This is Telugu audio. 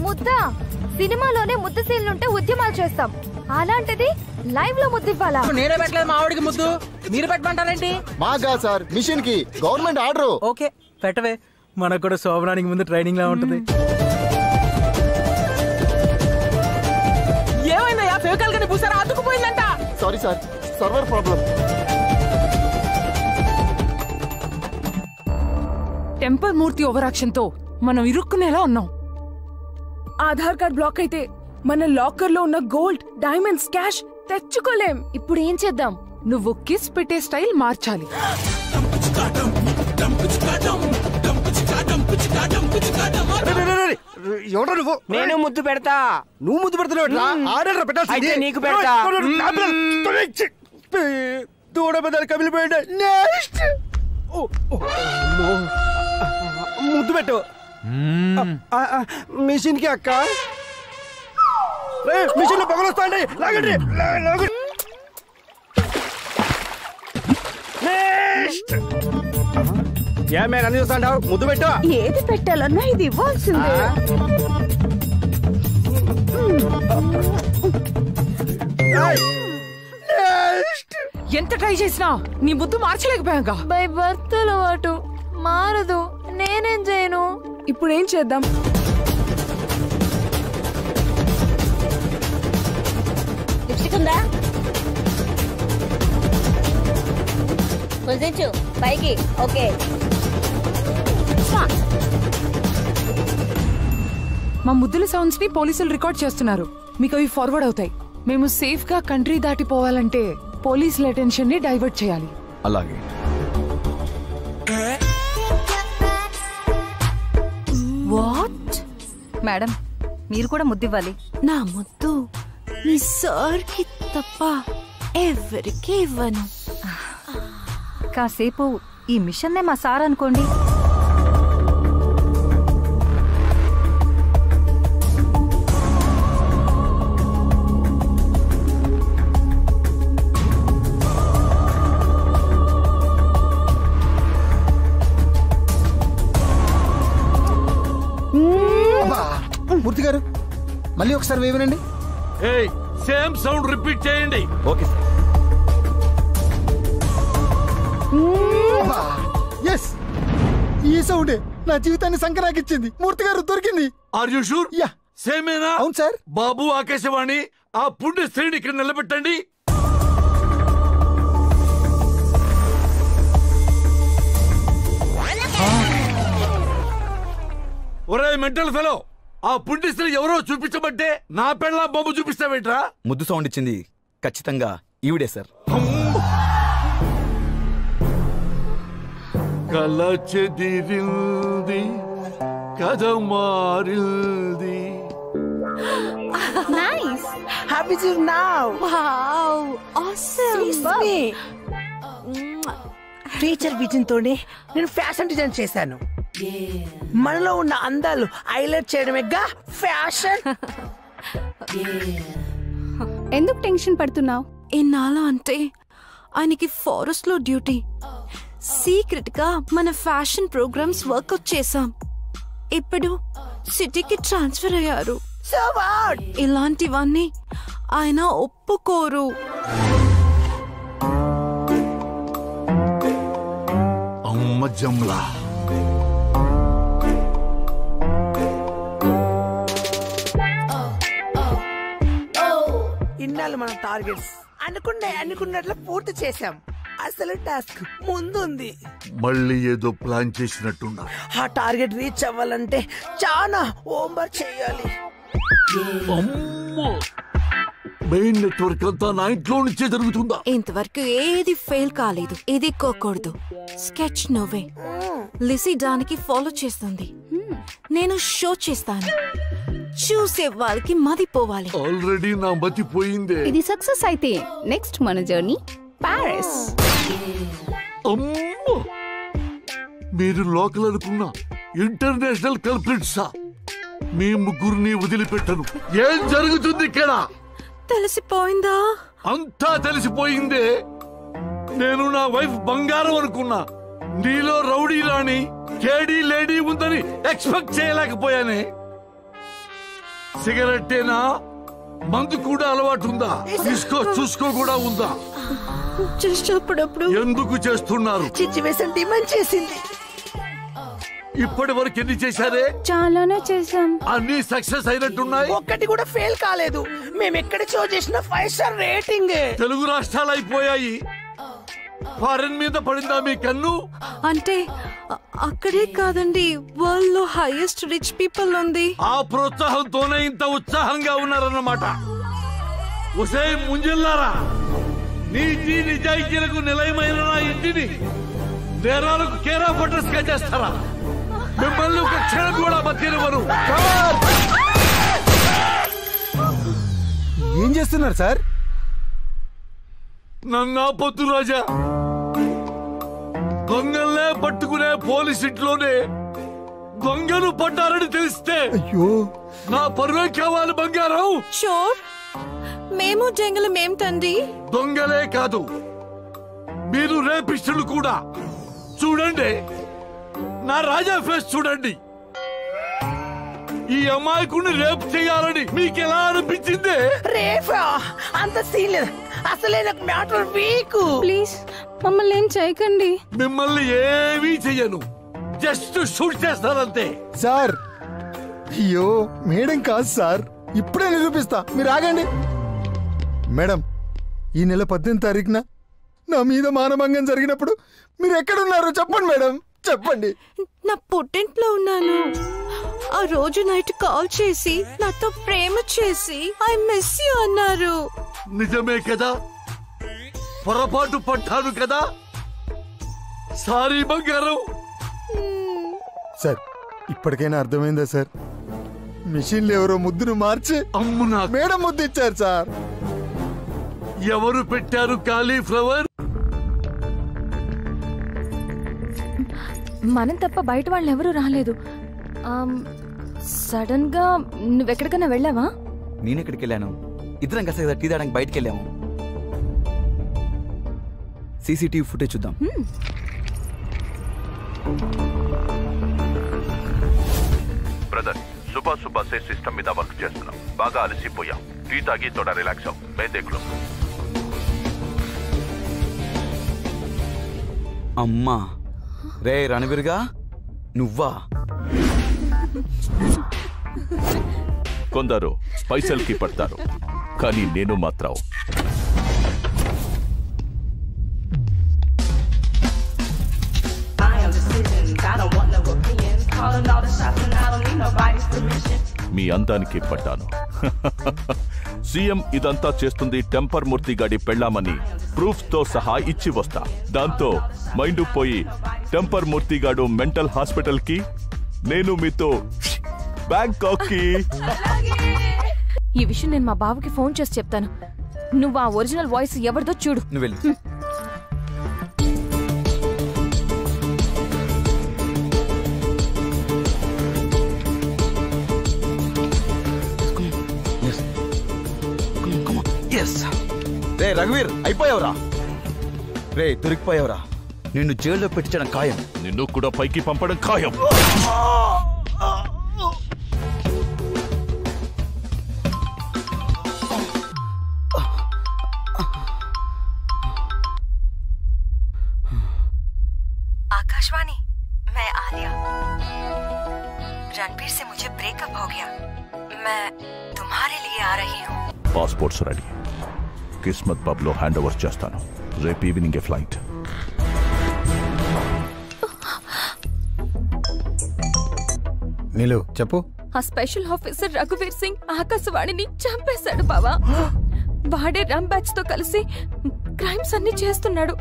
ముద్ద సినిమాలోనే ముద్ద సీన్లుంటే ఉద్యమాలు చేస్తాం, అలాంటిది లైవ్ లో ముద్దు ఇవ్వాలా? నేనే పెట్టలేదు మా ఆవిడికి ముద్దు, మీరు పెట్టమంటారేంటి? మాగా సార్, మిషన్ కి గవర్నమెంట్ ఆర్డర్. ఓకే పెట్టవే, మనకు కూడా శోభనానికి ముందు ట్రైనింగ్ లా ఉంటుంది. ఏమైందయ్యా, ఫెవికాల్ గని పూసారా? అతుకుపోయిందంట. Sorry sir, server problem. Temper Murthy overaction తో మనం ఇరుక్కునేలా ఉన్నాం. ఆధార్ కార్డ్ బ్లాక్ అయితే మన లాకర్ లో ఉన్న గోల్డ్, డైమండ్స్, క్యాష్ తెచ్చుకోలేం. ఇప్పుడు ఏం చేద్దాం? నువ్వు కిస్ పెట్టే స్టైల్ మార్చాలి. ఎవడో నువ్వు? నేను ముద్దు పెడతా. నువ్వు ముద్దు పెడతావు, ఆర్డర్ పెట్టాల్సింది. నీకు పెడతా. దూడ పెద్దలు కమిలిపోయాడు. నెక్స్ట్ ముద్దు పెట్టు మిషన్ కి. అక్క మిషన్ లో పొగలు వస్తాండి, లాగండి. ఏమే అన్ని చూస్తాంటావు? ముద్దు పెట్టు. ఏది పెట్టాలన్నా ఇది ఇవ్వాల్సిందే. ఎంత ట్రై చేసినా నీ ముద్దు మార్చలేకపోయాగా. బై బర్త్ అలవాటు మారదు, నేనేం చేయను? ఇప్పుడు ఏం చేద్దాం? లిప్స్టిక్ ఉందా? కొంచెం పైకి. ఓకే, మా ముద్దుల సౌండ్స్ ని పోలీసులు రికార్డ్ చేస్తున్నారు. మీకు అవి ఫార్వర్డ్ అవుతాయి. మేము సేఫ్ గా కంట్రీ దాటిపోవాలంటే పోలీసుల అటెన్షన్ ని డైవర్ట్ చేయాలి. అలాగే. వాట్ మేడం, మీరు కూడా ముద్దివ్వాలి. నా ముద్దు మీ సార్ కి తప్ప ఎవరికి ఇవ్వను. కాసేపు ఈ మిషన్నే మా సార్ అనుకోండి. మూర్తి గారు మళ్ళీ ఒకసారి వేయనండి. సేమ్ సౌండ్ రిపీట్ చేయండి. Okay sir. ఎస్, ఈ సౌండే నా జీవితాన్ని సంకరాకిచ్చింది. మూర్తి గారు దొరికింది. Are you sure? యా, సేమేనా? అవును సార్. బాబు ఆకాశవాణి, ఆ పుణ్య స్త్రీని ఇక్కడ నిలబెట్టండి. ఒరే మెంటల్ ఫెలో, ఆ పుణ్య స్త్రీ ఎవరో చూపించబట్టే నా పెళ్ళ బొమ్మ చూపిస్తావేంట్రా? ముద్దు సౌండ్ ఇచ్చింది ఖచ్చితంగా ఈవిడే సార్. కల చెదిరింది, కథ మారింది. Nice. How is you now? Wow, awesome. Teacher vision తోనే నేను ఫ్యాషన్ డిజైన్ చేశాను. మనలో ఉన్న అందాలు హైలైట్ చేయడమేగా ఫ్యాషన్. ఎందుకు టెన్షన్ పడుతున్నావు? ఎన్నాళ్ళ అంటే ఆయనకి ఫారెస్ట్ లో డ్యూటీ. సీక్రెట్ గా మన ఫ్యాషన్ ప్రోగ్రామ్స్ వర్కౌట్ చేశాం. ఇప్పుడు సిటీకి ట్రాన్స్ఫర్ అయ్యారు. So what? ఇలాంటివన్నీ ఆయన ఒప్పుకోరు. అమ్మ జమ్లా. ఇన్నాళ్ళు మన టార్గెట్స్ అనుకున్నట్లు పూర్తి చేశాం. అసలు టాస్క్ ముందుంది. మళ్ళీ ఏదో ప్లాన్ చేసినట్టున్నా. ఆ టార్గెట్ రీచ్ అవ్వాలంటే చాలా హోంవర్క్ చేయాలి. మెయిన్ నెట్వర్క్ అంతా నా ఇంట్లో నుంచే జరుగుతుందా? ఇంతవరకు ఏది ఫెయిల్ కాలేదు. ఇది కోకూడదు. స్కెచ్ నువ్వే. లిసీ దానికి ఫాలో చేస్తుంది. నేను షో చేస్తాను. చూసే వాళ్ళకి మదిపోవాలి. ఆల్రెడీ నా మతిపోయిందే. ఇది సక్సెస్ అయితే నెక్స్ట్ మన జర్నీ పారిస్. అమ్మో, మీరు లోకల్ అనుకున్న ఇంటర్నేషనల్ కల్ప్రిట్సా? మీ ముగ్గురిని వదిలిపెట్టను. ఏం జరుగుతుంది ఇక్కడ? తెలిసిపోయిందా? అంతా తెలిసిపోయిందే. నేను నా వైఫ్ బంగారం అనుకున్నా. నీలో రౌడీ రాణి కేడీ లేడీ ఉందని ఎక్స్పెక్ట్ చేయలేకపోయానే. సిగరెట్టేనా, మందు కూడా అలవాటు ఉందా? తీసుకో చూసుకో కూడా ఉందా? చేసేటప్పుడు ఎందుకు చేస్తున్నారు? సిచ్యువేషన్ డిమాండ్ చేసింది. ఇప్పటి వరకు ఎన్ని చేశారే? చాలానే చేశాం. అన్ని సక్సెస్ అయినట్టున్నాయి. ఒక్కటి కూడా ఫెయిల్ కాలేదు. మేము ఎక్కడ షో చేసిన 5 స్టార్ రేటింగ్. తెలుగు రాష్ట్రాలు అయిపోయాయి. ఫారెన్ మీద పడిందా మీ కన్ను? అంటే అక్కడే కాదండి, వరల్డ్ లో హైయెస్ట్ రిచ్ పీపుల్ ఉంది. ఆ ప్రోత్సాహంతోనే ఇంత ఉత్సాహంగా ఉన్నారన్నమాట. ఉసే ముంజిల్లారా, నీతి నిజాయితీలకు నిలయమైన నా ఇంటిని నేరాలకు కేరా ఫోటోస్ గా చేస్తారా? మిమ్మల్ని ఒక క్షణం కూడా బతినివ్వరు. ఏం చేస్తున్నారు సార్? నన్ను ఆపొద్దు రాజా. దొంగల్నే పట్టుకునే పోలీస్ ఇంట్లోనే దొంగలు పడ్డారని తెలిస్తే అయ్యో, నా పరువే కావాలి బంగారం. షోర్, మేము జంగలం ఏమిటండి? దొంగలే కాదు, మీరు రేపిస్టులు కూడా. చూడండి, నా రాజా ఫేస్ చూడండి. ఈ అమాయకుడిని రేపు చేయాలని మీకు ఎలా అనిపించింది? రేఫా అంత సీన్ లేదు. అసలే నాకు మ్యాటర్ వీక్. ప్లీజ్ మమ్మల్ని ఏం చేయకండి. మిమ్మల్ని ఏమీ చెయ్యను, జస్ట్ షూట్ చేస్తానంతే. సార్ అయ్యో మేడం కాదు సార్, ఇప్పుడే నిరూపిస్తా, మీరు ఆగండి. మేడం, ఈ నెల 18వ తారీఖున నా మీద మానభంగం జరిగినప్పుడు మీరు ఎక్కడున్నారు చెప్పండి మేడం, చెప్పండి. నా పుట్టింట్లో ఉన్నాను. ఆ రోజు నైట్ కాల్ చేసి నాతో ప్రేమ చేసి ఐ మిస్ యూ అన్నారు. నిజమే కదా, పొరపాటు పడ్డాను కదా. సారీ బంగారం. సార్ ఇప్పటికైనా అర్థమైందా సార్? మిషన్లు ఎవరో ముద్దును మార్చి అమ్మునా మేడం ముద్దు ఇచ్చారు సార్. ఎవరు పెట్టారు కాలీఫ్లవర్? మనం తప్ప బయట వాళ్ళు ఎవరూ రాలేదు. సడన్ గా నువ్వెక్కడికైనా వెళ్ళావా? నేనెక్కడికి వెళ్ళాను? ఇద్దరం కలిసి కదా టీ తాగడానికి బయటికి వెళ్ళాము. సీసీటీవీ ఫుటేజ్ చూద్దాం. బ్రదర్, సుబా సే సిస్టమ్ మీద వర్క్ చేస్తున్నాం. బాగా అలసిపోయాం. టీ తాగి తోడా రిలాక్స్ అవ్వం. మేదేకులు. అమ్మా, రే రణవీర్గా నువ్వా? కొందరు పైసల్కి పడతారు, కానీ నేను మాత్రం మీ అందానికి పడ్డాను. సీఎం ఇదంతా చేస్తుంది టెంపర్ మూర్తి గాడి పెళ్ళామని ప్రూఫ్ తో సహా ఇచ్చి వస్తా. దాంతో మైండ్ పోయి టెంపర్ మూర్తి గాడు మెంటల్ హాస్పిటల్ కి, నేను మీతో బ్యాంకాక్ కి. ఈ విషయం నేను మా బావకి ఫోన్ చేసి చెప్తాను. నువ్వు ఆ ఒరిజినల్ వాయిస్ ఎవరిదో చూడు. నువ్వు వెళ్ళు. రే రఘువీర్, అయిపోయావురా. రే దొరికిపోయావురా. నిన్ను జైల్లో పెట్టించడం ఖాయం. నిన్ను కూడా పైకి పంపడం ఖాయం. आकाशवाणी, मैं आलिया। रणबीर से मुझे ब्रेकअप हो गया। मैं तुम्हारे लिए आ रही हूँ। Passports ready. కిస్మత్ పబ్ లో హ్యాండ్ ఓవర్ చేస్తాను. రేపు ఈవినింగ్ ఫ్లైట్. నీలు చెప్పు. ఆ స్పెషల్ ఆఫీసర్ రఘువీర్ సింగ్ ఆకాశవాణిని చంపేశాడు బావా. వాడే రమ్ బ్యాచ్ తో కలిసి క్రైమ్స్ అన్ని చేస్తున్నాడు.